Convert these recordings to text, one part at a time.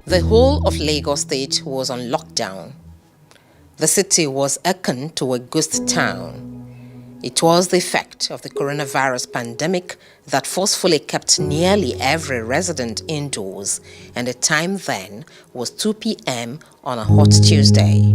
The whole of Lagos State was on lockdown. The city was akin to a ghost town. It was the effect of the coronavirus pandemic that forcefully kept nearly every resident indoors, and the time then was 2 p.m. on a hot Tuesday.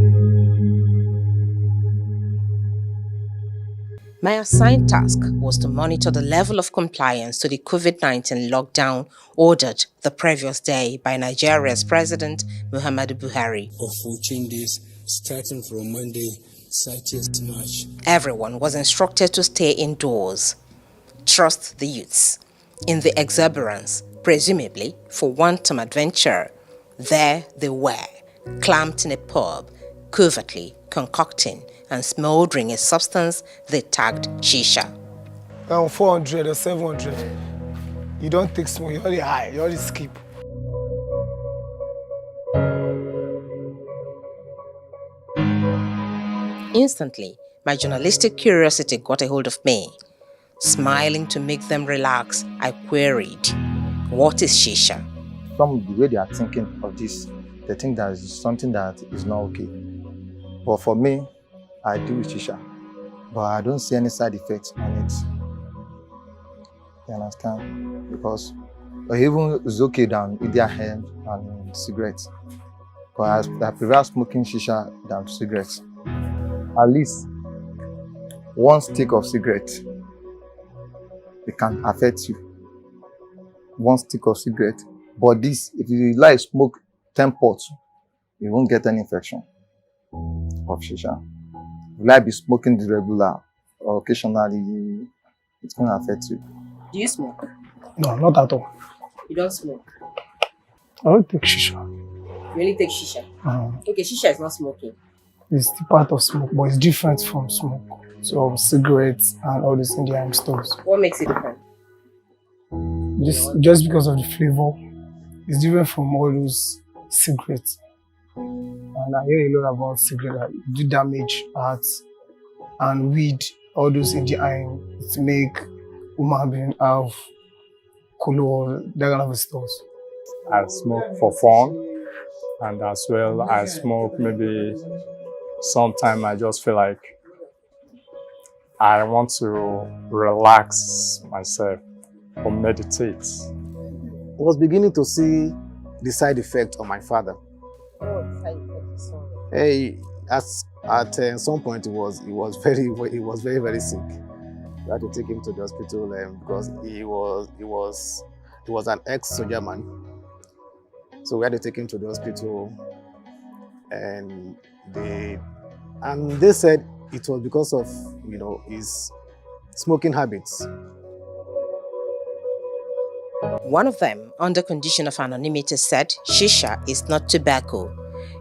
My assigned task was to monitor the level of compliance to the COVID-19 lockdown ordered the previous day by Nigeria's President Muhammadu Buhari. Of 14 days, starting from Monday, 30th March. Everyone was instructed to stay indoors. Trust the youths. In the exuberance, presumably for wanton adventure, there they were, clamped in a pub, covertly concocting and smoldering a substance they tagged shisha. 400 or 700. You don't take smoke, you only high, you only skip. Instantly, my journalistic curiosity got a hold of me. Smiling to make them relax, I queried, "What is shisha?" From the way they are thinking of this, they think that is something that is not okay. But for me, I do with shisha, but I don't see any side effects on it. You understand? Because even it's okay than with their hand and cigarettes. But I prefer smoking shisha than cigarettes. At least one stick of cigarette, it can affect you. One stick of cigarette. But this, if you like smoke 10 pots, you won't get any infection of shisha. If you like be smoking the regular or occasionally, it's going to affect you. Do you smoke? No, not at all. You don't smoke. I don't take shisha. You only take shisha? Okay, shisha is not smoking. It's the part of smoke, but it's different from smoke. So cigarettes and all these Indian stores. What makes it different? Just because of the flavor, it's different from all those cigarettes. And I hear a lot about cigarettes that do damage hearts, and weed, all those Indian to make human being have color, that kind of stuff. I smoke for fun, and as well I smoke maybe sometimes I just feel like I want to relax myself or meditate. I was beginning to see the side effect of my father. Oh, side effects. Hey, at some point he was very sick. We had to take him to the hospital because he was an ex-soldier man. So we had to take him to the hospital, and they said it was because of his smoking habits. One of them, under condition of anonymity, said shisha is not tobacco.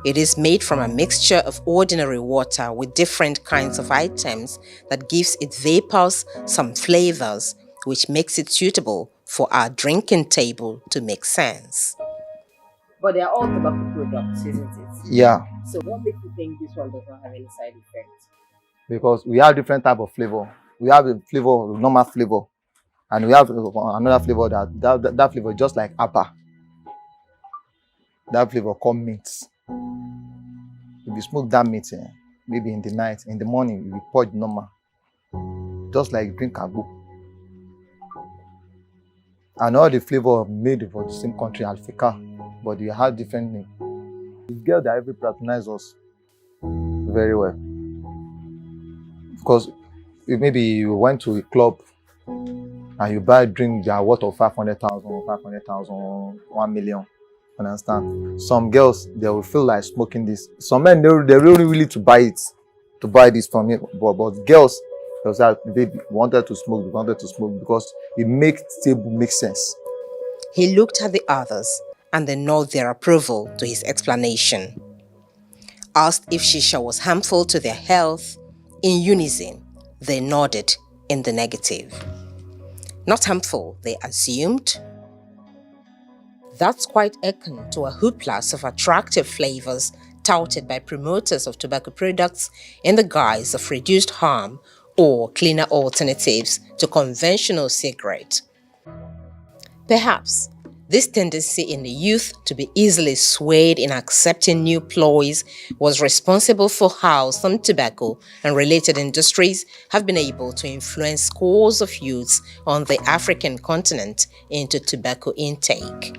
It is made from a mixture of ordinary water with different kinds of items that gives it vapors, some flavors, which makes it suitable for our drinking table to make sense. But they are all tobacco products, isn't it? Yeah. So what makes you think this one does not have any side effects? Because we have different type of flavor. We have a flavor, normal flavor, and we have another flavor that flavor just like apple. That flavor called mint. If you smoke that mint, maybe in the night, in the morning, you will purge normal, just like drink agbo. And all the flavor made for the same country, Africa, but you have different names. The girl that ever patronized us very well. Because if maybe you went to a club and you buy a drink that are worth of 500,000, 1 million, understand? Some girls, they will feel like smoking this. Some men, they're really willing to buy it, to buy this from me. But girls, they wanted to smoke because it makes table make sense. He looked at the others and they nodded their approval to his explanation. Asked if shisha was harmful to their health, in unison, they nodded in the negative. Not harmful, they assumed. That's quite akin to a hoopla of attractive flavors touted by promoters of tobacco products in the guise of reduced harm or cleaner alternatives to conventional cigarette. Perhaps This tendency in the youth to be easily swayed in accepting new ploys was responsible for how some tobacco and related industries have been able to influence scores of youths on the African continent into tobacco intake.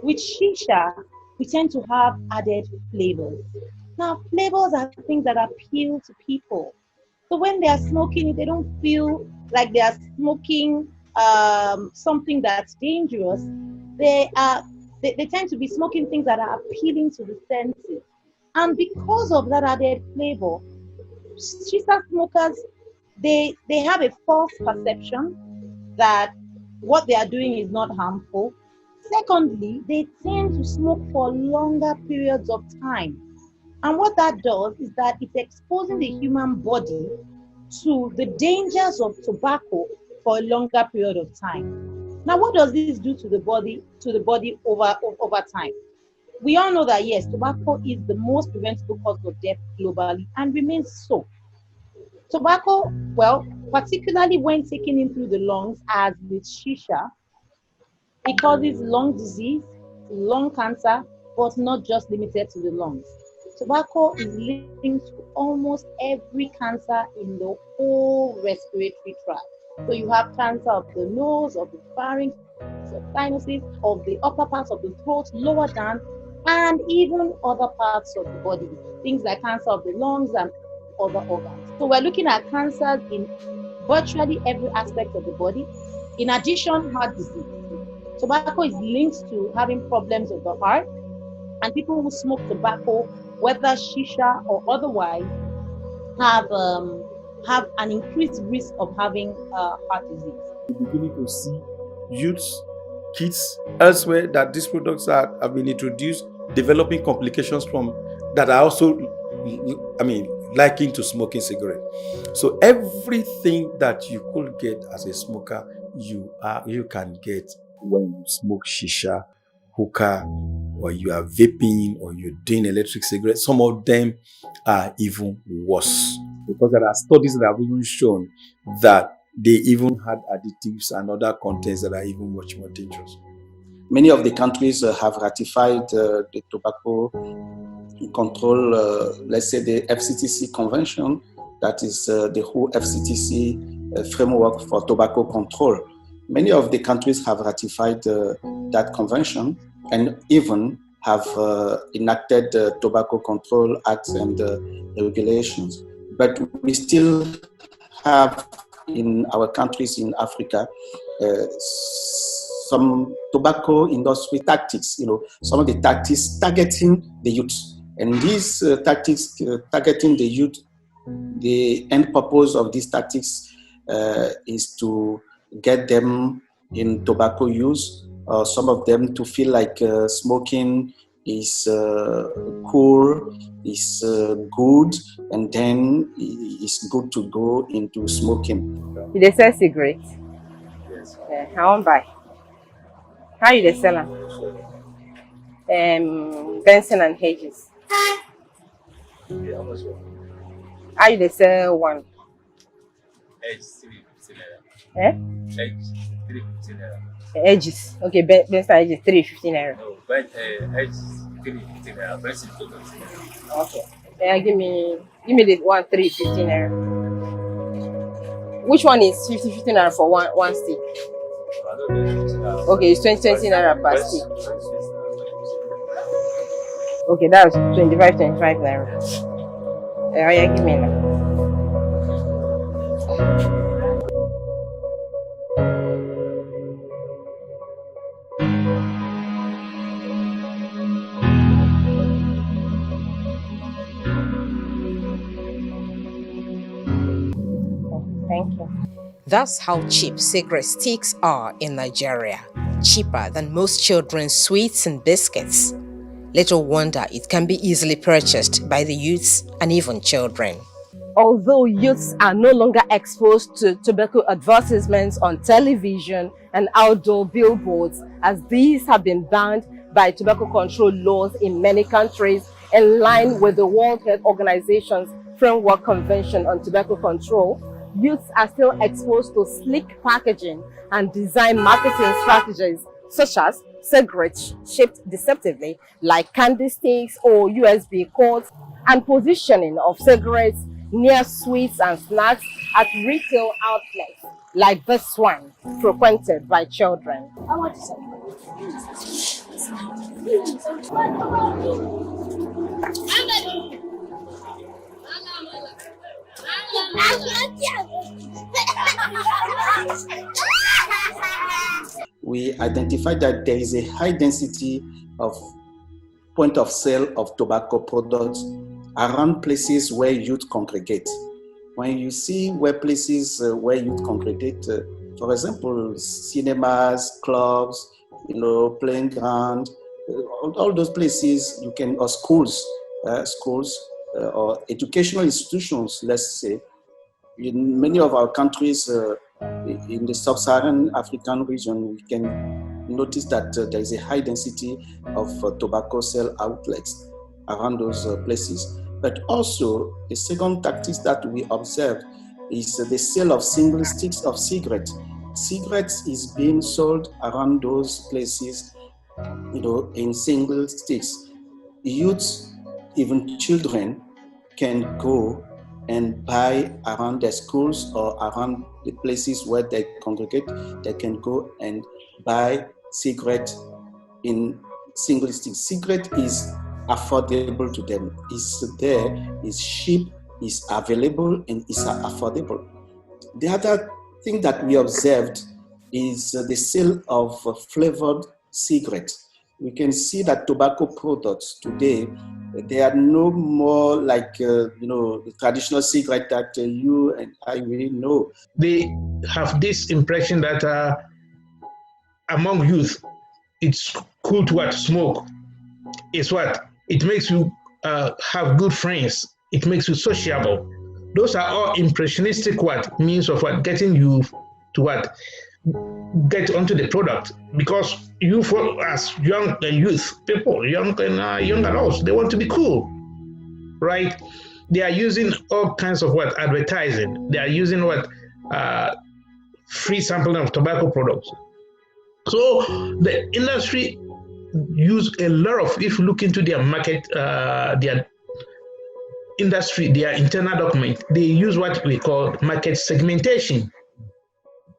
With shisha, we tend to have added flavors. Now, flavors are things that appeal to people. So when they are smoking it, they don't feel like they are smoking something that's dangerous. They tend to be smoking things that are appealing to the senses. And because of that added flavor, shisha smokers, they have a false perception that what they are doing is not harmful. Secondly, they tend to smoke for longer periods of time. And what that does is that it's exposing the human body to the dangers of tobacco for a longer period of time. Now, what does this do to the body over time? We all know that yes, tobacco is the most preventable cause of death globally and remains so. Tobacco, well, particularly when taken in through the lungs, as with shisha, it causes lung disease, lung cancer, but not just limited to the lungs. Tobacco is linked to almost every cancer in the whole respiratory tract. So you have cancer of the nose, of the pharynx, of sinuses, of the upper parts of the throat, lower down, and even other parts of the body. Things like cancer of the lungs and other organs. So we're looking at cancers in virtually every aspect of the body. In addition, heart disease. Tobacco is linked to having problems of the heart, and people who smoke tobacco, whether shisha or otherwise, have an increased risk of having heart disease. We're beginning to see youths, kids elsewhere that these products have been introduced, developing complications from that are also, likened to smoking cigarette. So everything that you could get as a smoker, you can get when you smoke shisha, hookah, or you are vaping, or you're doing electric cigarettes. Some of them are even worse, because there are studies that have even shown that they even had additives and other contents that are even much more dangerous. Many of the countries have ratified the tobacco control, let's say the FCTC convention, that is the whole FCTC framework for tobacco control. Many of the countries have ratified that convention and even have enacted tobacco control acts and regulations. But we still have in our countries in Africa some tobacco industry tactics, some of the tactics targeting the youth. And these tactics targeting the youth, the end purpose of these tactics is to get them in tobacco use, some of them to feel like smoking is cool, is good, and then it's good to go into smoking. You sell cigarettes? Yes. I won't buy. How you sell them? Benson and Hedges. How you sell one? Edges. Okay, Benson Edges 350 naira. No, but Edges 350 naira. Benson 250 naira. Okay. Yeah, give me the one 350 naira. Which one is 50 naira for one stick? Okay, it's 20 naira per stick. Okay, that's 25 naira. Yeah, give me now. Thank you. That's how cheap cigarette sticks are in Nigeria, cheaper than most children's sweets and biscuits. Little wonder it can be easily purchased by the youths and even children. Although youths are no longer exposed to tobacco advertisements on television and outdoor billboards, as these have been banned by tobacco control laws in many countries, in line with the World Health Organization's Framework Convention on Tobacco Control, youths are still exposed to sleek packaging and design marketing strategies such as cigarettes shaped deceptively like candy sticks or USB cords, and positioning of cigarettes near sweets and snacks at retail outlets like this one frequented by children. We identified that there is a high density of point of sale of tobacco products around places where youth congregate. When you see where places where youth congregate, for example, cinemas, clubs, playing ground, all those places you can, or schools, or educational institutions, let's say. In many of our countries, in the sub-Saharan African region, we can notice that there is a high density of tobacco sale outlets around those places. But also, the second tactic that we observed is the sale of single sticks of cigarettes. Cigarettes is being sold around those places, in single sticks. Youths, even children, can go and buy around their schools or around the places where they congregate. They can go and buy cigarette in single sticks. Cigarette is affordable to them. It's there, it's cheap, it's available, and it's affordable. The other thing that we observed is the sale of flavored cigarettes. We can see that tobacco products today, they are no more like the traditional cigarette that you and I really know. They have this impression that among youth, it's cool to smoke. It's what? It makes you have good friends. It makes you sociable. Those are all impressionistic means of getting you to get onto the product, because you, as young youth people, young adults, they want to be cool, right? They are using all kinds of advertising. They are using free sampling of tobacco products. So the industry use a lot of, if you look into their market, their industry, their internal document, they use what we call market segmentation.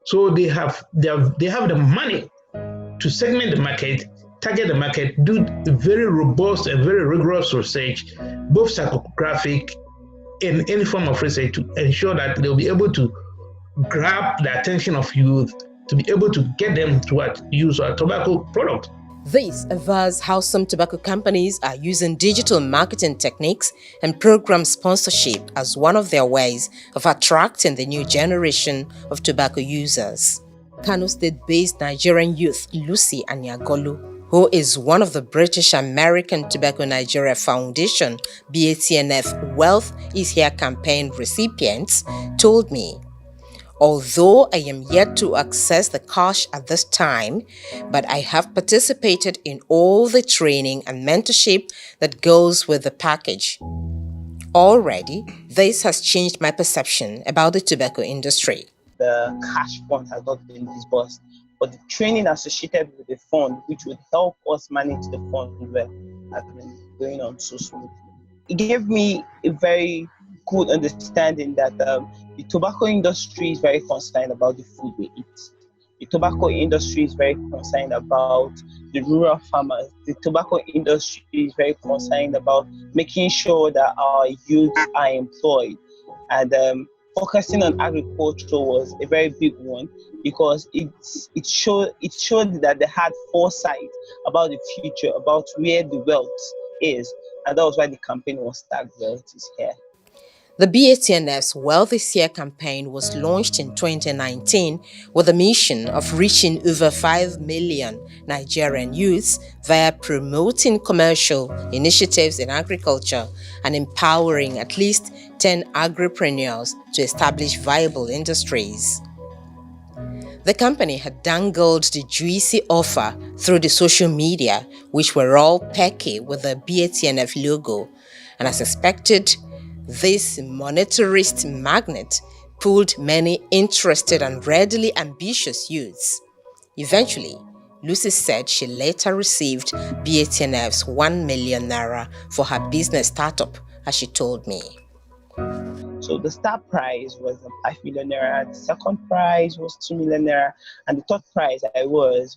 So they have the money to segment the market, target the market, do a very robust and very rigorous research, both psychographic and any form of research, to ensure that they'll be able to grab the attention of youth, to be able to get them to use a tobacco product. This avers how some tobacco companies are using digital marketing techniques and program sponsorship as one of their ways of attracting the new generation of tobacco users. Kano State-based Nigerian youth Lucy Anyagolu, who is one of the British American Tobacco Nigeria Foundation BATNF Wealth is Here campaign recipients, told me, "Although I am yet to access the cash at this time, but I have participated in all the training and mentorship that goes with the package. Already, this has changed my perception about the tobacco industry." The cash fund has not been disbursed, but the training associated with the fund, which would help us manage the fund well, has been going on so smoothly. It gave me a very good understanding that the tobacco industry is very concerned about the food we eat. The tobacco industry is very concerned about the rural farmers. The tobacco industry is very concerned about making sure that our youth are employed. And focusing on agriculture was a very big one, because it showed that they had foresight about the future, about where the wealth is. And that was why the campaign was tagged Wealth is Here. The BATNF's Wealth is Here campaign was launched in 2019 with the mission of reaching over 5 million Nigerian youths via promoting commercial initiatives in agriculture and empowering at least 10 agripreneurs to establish viable industries. The company had dangled the juicy offer through the social media, which were all pecky with the BATNF logo, and as expected, this monetarist magnet pulled many interested and readily ambitious youths. Eventually, Lucy said she later received BATNF's 1 million naira for her business startup, as she told me. So the start prize was 5 million naira, the second prize was 2 million naira, and the third prize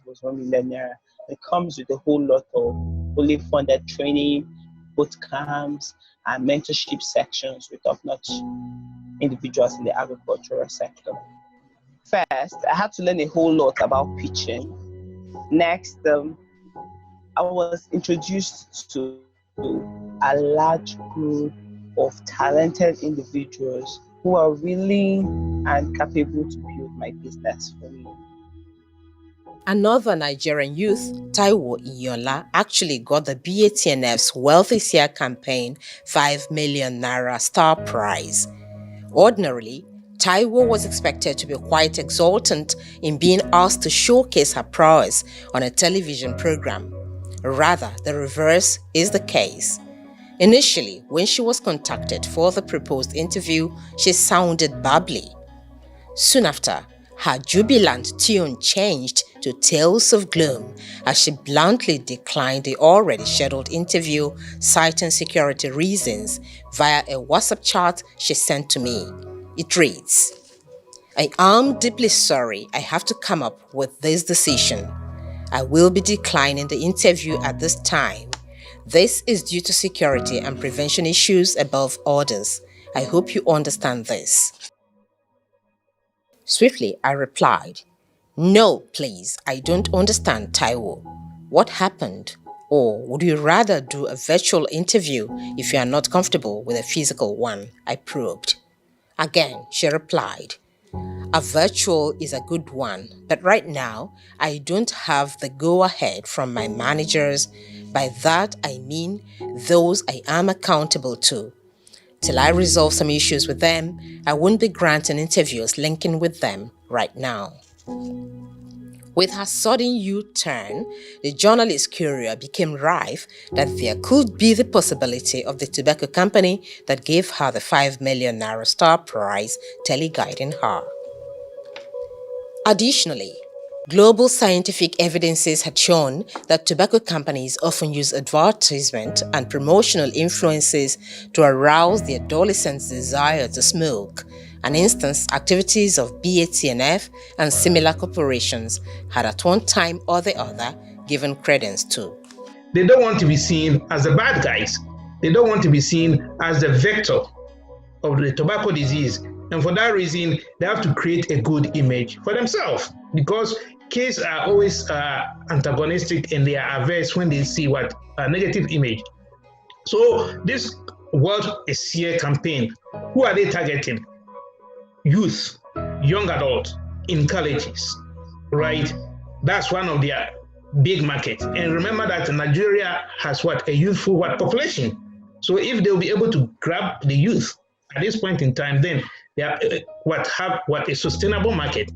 was 1 million naira. It comes with a whole lot of fully funded training, boot camps, and mentorship sections with top-notch individuals in the agricultural sector. First, I had to learn a whole lot about pitching. Next, I was introduced to a large group of talented individuals who are willing and capable to build my business for me. Another Nigerian youth, Taiwo Iyola, actually got the BATNF's Wealth is Here campaign 5 million naira star prize. Ordinarily, Taiwo was expected to be quite exultant in being asked to showcase her prowess on a television program. Rather, the reverse is the case. Initially, when she was contacted for the proposed interview, she sounded bubbly. Soon after, her jubilant tune changed to tales of gloom as she bluntly declined the already scheduled interview, citing security reasons via a WhatsApp chat she sent to me. It reads, "I am deeply sorry I have to come up with this decision. I will be declining the interview at this time. This is due to security and prevention issues above others. I hope you understand this." Swiftly, I replied, "No, please, I don't understand, Taiwo. What happened? Or would you rather do a virtual interview if you are not comfortable with a physical one?" I probed. Again, she replied, "A virtual is a good one, but right now, I don't have the go-ahead from my managers. By that, I mean those I am accountable to. Till I resolve some issues with them, I won't be granting interviews linking with them right now." With her sudden U-turn, the journalist courier became rife that there could be the possibility of the tobacco company that gave her the 5 million naira star prize teleguiding her. Additionally, global scientific evidences had shown that tobacco companies often use advertisement and promotional influences to arouse the adolescent's desire to smoke, an instance activities of BATNF and similar corporations had at one time or the other given credence to. They don't want to be seen as the bad guys. They don't want to be seen as the vector of the tobacco disease. And for that reason, they have to create a good image for themselves, because kids are always antagonistic and they are averse when they see what a negative image. So this World is Here campaign, who are they targeting? Youth, young adults in colleges, right? That's one of their big markets. And remember that Nigeria has what? A youthful population. So if they'll be able to grab the youth at this point in time, then they are have a sustainable market.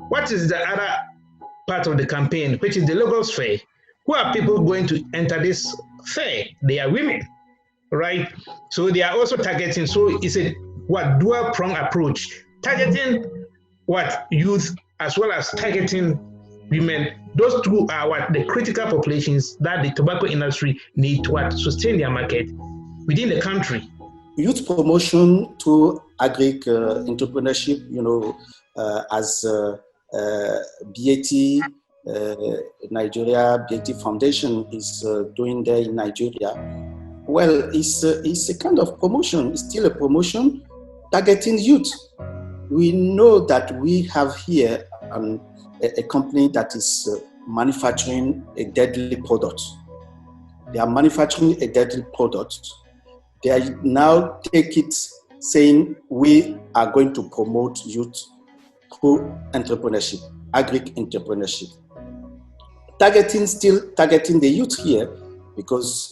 What is the other part of the campaign, which is the Lagos Fair? Who are people going to enter this fair? They are women, right? So they are also targeting. So it's a dual prong approach, targeting youth as well as targeting women. Those two are the critical populations that the tobacco industry need to sustain their market within the country. Youth promotion to agri entrepreneurship, as BAT Nigeria, BAT Foundation is doing there in Nigeria. Well, it's a kind of promotion. It's still a promotion targeting youth. We know that we have here a company that is manufacturing a deadly product. They are manufacturing a deadly product. They now take it saying we are going to promote youth through entrepreneurship, agri-entrepreneurship. Still targeting the youth here, because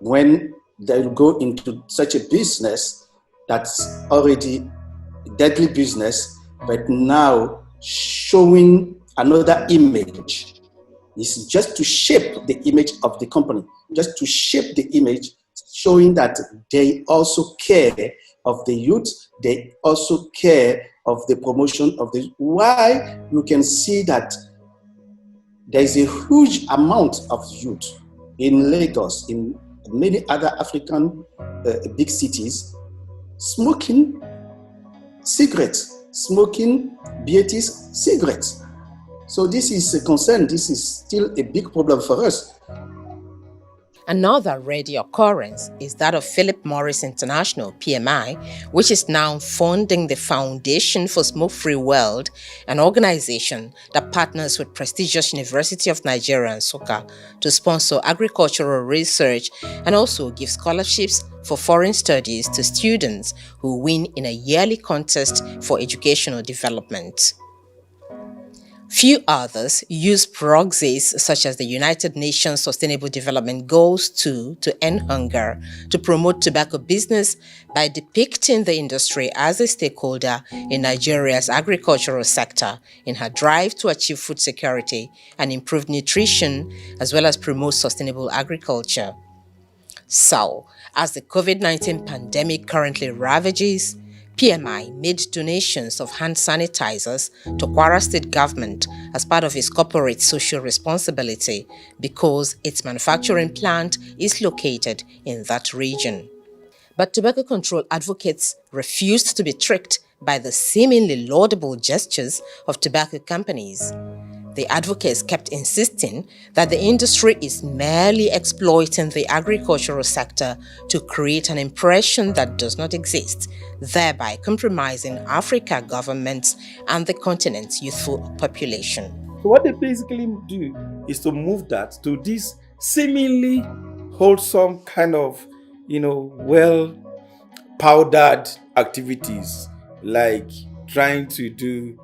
when they go into such a business that's already a deadly business, but now showing another image, is just to shape the image of the company, just to shape the image, showing that they also care of the youth, they also care of the promotion of the. Why you can see that there is a huge amount of youth in Lagos, in many other African big cities, smoking cigarettes, smoking BAT's cigarettes. So this is a concern. This is still a big problem for us. Another ready occurrence is that of Philip Morris International, PMI, which is now funding the Foundation for Smoke-Free World, an organization that partners with prestigious University of Nigeria, Nsukka, to sponsor agricultural research and also give scholarships for foreign studies to students who win in a yearly contest for educational development. Few others use proxies such as the United Nations Sustainable Development Goals to end hunger, to promote tobacco business by depicting the industry as a stakeholder in Nigeria's agricultural sector in her drive to achieve food security and improve nutrition, as well as promote sustainable agriculture. So, as the COVID-19 pandemic currently ravages, PMI made donations of hand sanitizers to Kwara State government as part of its corporate social responsibility because its manufacturing plant is located in that region. But tobacco control advocates refused to be tricked by the seemingly laudable gestures of tobacco companies. The advocates kept insisting that the industry is merely exploiting the agricultural sector to create an impression that does not exist, thereby compromising African governments and the continent's youthful population. So what they basically do is to move that to this seemingly wholesome kind of, well powdered activities, like trying to do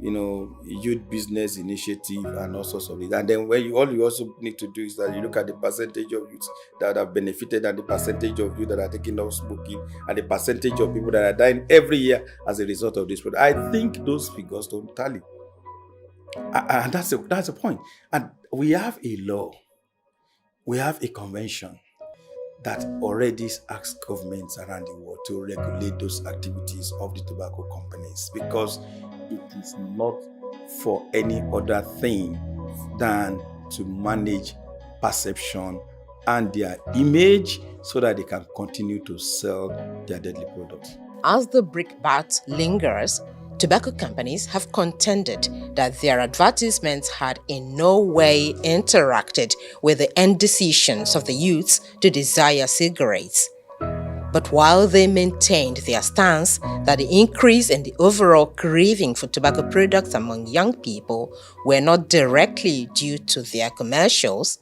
youth business initiative and all sorts of it. And then all you also need to do is that you look at the percentage of youths that have benefited and the percentage of youth that are taking up smoking and the percentage of people that are dying every year as a result of this. But I think those figures don't tally. And that's the point. And we have a law, we have a convention that already asks governments around the world to regulate those activities of the tobacco companies, because it is not for any other thing than to manage perception and their image so that they can continue to sell their deadly products. As the brickbat lingers, tobacco companies have contended that their advertisements had in no way interacted with the end decisions of the youths to desire cigarettes. But while they maintained their stance that the increase in the overall craving for tobacco products among young people were not directly due to their commercials,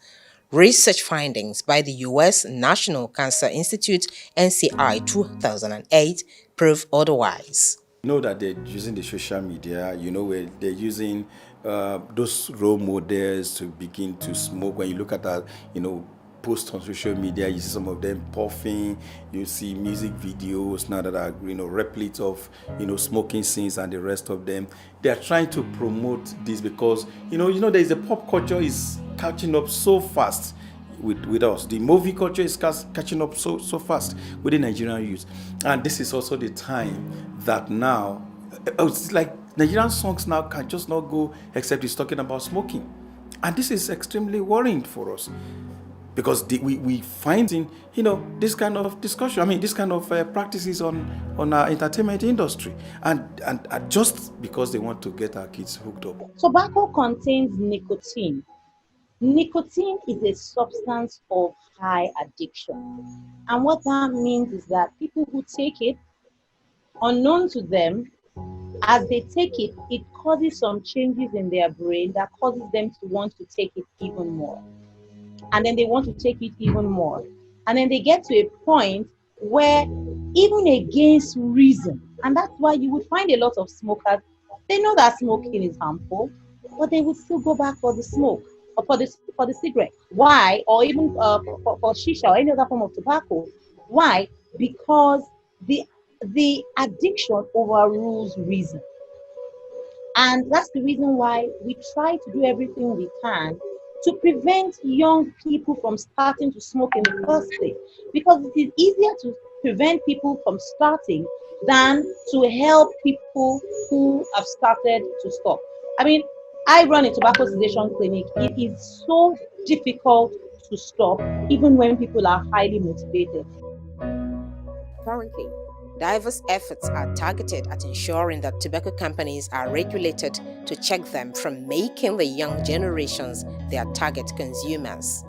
research findings by the U.S. National Cancer Institute NCI 2008 prove otherwise. You know that they're using the social media, where they're using those role models to begin to smoke. When you look at that, post on social media, you see some of them puffing, you see music videos now that are, replete of, smoking scenes and the rest of them. They are trying to promote this because, there's a pop culture is catching up so fast with us. The movie culture is catching up so fast with the Nigerian youth. And this is also the time that now, it's like Nigerian songs now can just not go except it's talking about smoking. And this is extremely worrying for us, because we find in this kind of discussion, this kind of practices on our entertainment industry, and just because they want to get our kids hooked up. Tobacco contains nicotine. Nicotine is a substance of high addiction, and what that means is that people who take it, unknown to them, as they take it, it causes some changes in their brain that causes them to want to take it even more. And then they want to take it even more. And then they get to a point where, even against reason, and that's why you would find a lot of smokers, they know that smoking is harmful, but they would still go back for the smoke or for the cigarette. Why? Or even for shisha or any other form of tobacco. Why? Because the addiction overrules reason. And that's the reason why we try to do everything we can to prevent young people from starting to smoke in the first place. Because it is easier to prevent people from starting than to help people who have started to stop. I run a tobacco cessation clinic. It is so difficult to stop, even when people are highly motivated. Currently, diverse efforts are targeted at ensuring that tobacco companies are regulated to check them from making the young generations their target consumers.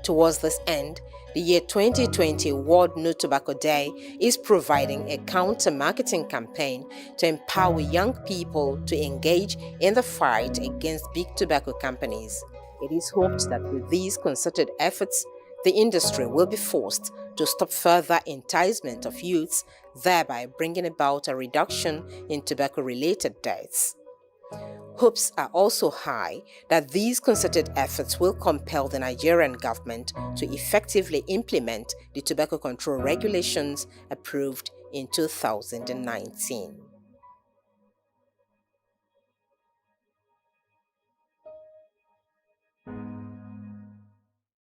Towards this end, the year 2020 World No Tobacco Day is providing a counter-marketing campaign to empower young people to engage in the fight against big tobacco companies. It is hoped that with these concerted efforts, the industry will be forced to stop further enticement of youths, thereby bringing about a reduction in tobacco-related deaths. Hopes are also high that these concerted efforts will compel the Nigerian government to effectively implement the tobacco control regulations approved in 2019.